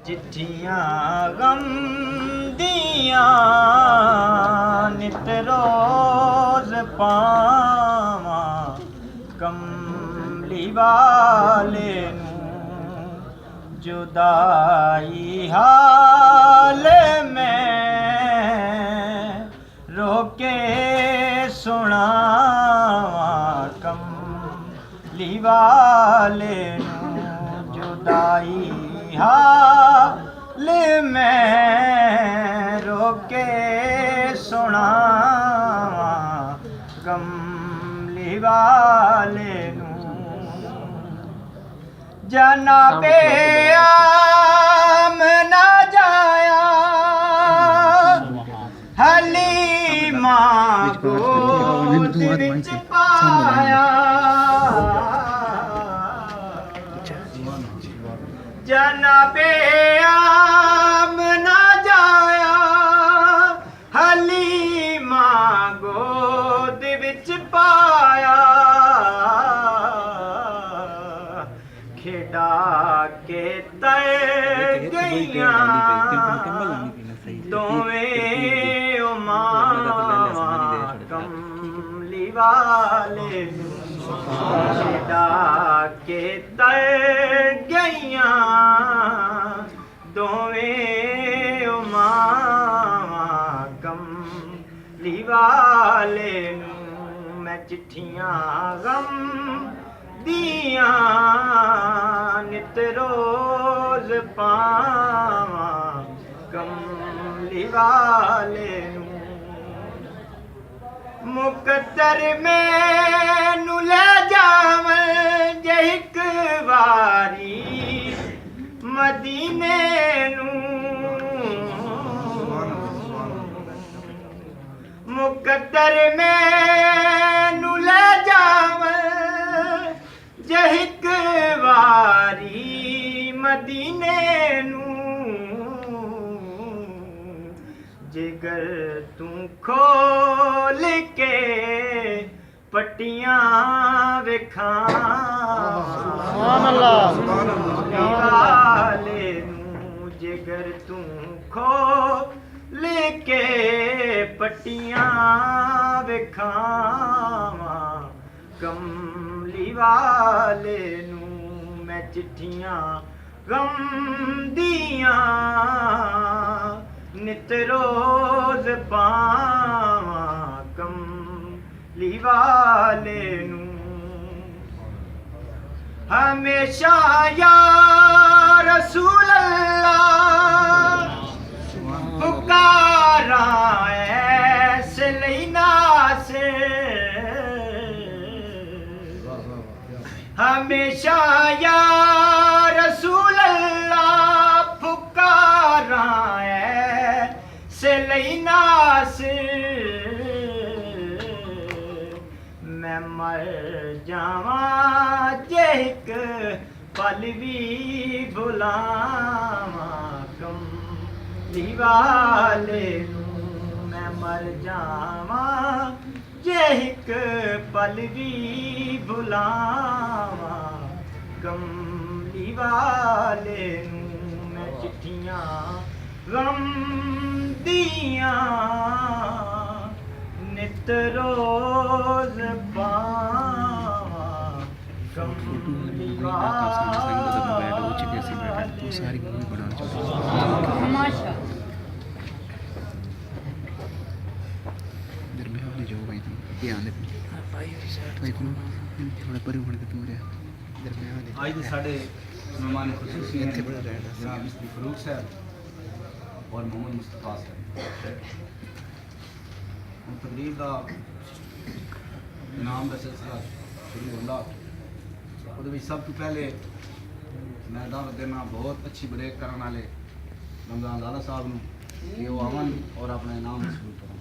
चिट्ठियां गम दियां नित रोज पावां कमली वाले नूं जुदाई हाल में रोके सुनावां कमली वाले नूं जुदाई हाल में रोके सुनावां कमली वाले नूं जनाबे आमना जाया हलीमा गोद विच पाया जनाबे आमना जाया हलीमा गोद विच पाया खेड़ा के तय गईयां दोवें उमावां कमली वाले खेड़ा के तय गईयां दोवें उमावां कमली वाले नूं मैं चिट्ठियां गम दियां नित रोज पावां कमली वाले नूं मुकद्दर मैनू ले जावन जे इक वारी मदीने नूं मुकद्दर मैनू ले जावन जे इक वारी मदीने नूं जिगर तू खोल के पट्टियां वाले नूं जिगर तू खोल के पट्टियां विखावां कमली वाले नूं मैं चिट्ठियां गम दियां नित रोज पावां कमली वाले नूं हमेशा या रसूल अल्लाह पुकारा ऐसे लेना से हमेशा या रसूल अल्लाह पुकारा ऐसे लेना से मैं मर जावां जे इक पल भी भुलावां कमली वाले नूं मैं मर जावां जे इक पल भी भुलावां कमली वाले नूं मैं चिट्ठियां गम दियां नित रोज पावां कमली आज के साढ़े मेहमान खुसूसी जनाब मिस्त्री फरूक साहब और मोहम्मद मुस्तफा साहब तकरीब का इनाम का सिलसिला शुरू होगा वो सब तो पहले मैं दावत देना बहुत अच्छी ब्रेक करने वाले रमजान लाला साहब कि वो आवन और अपना इनाम शुरू करें।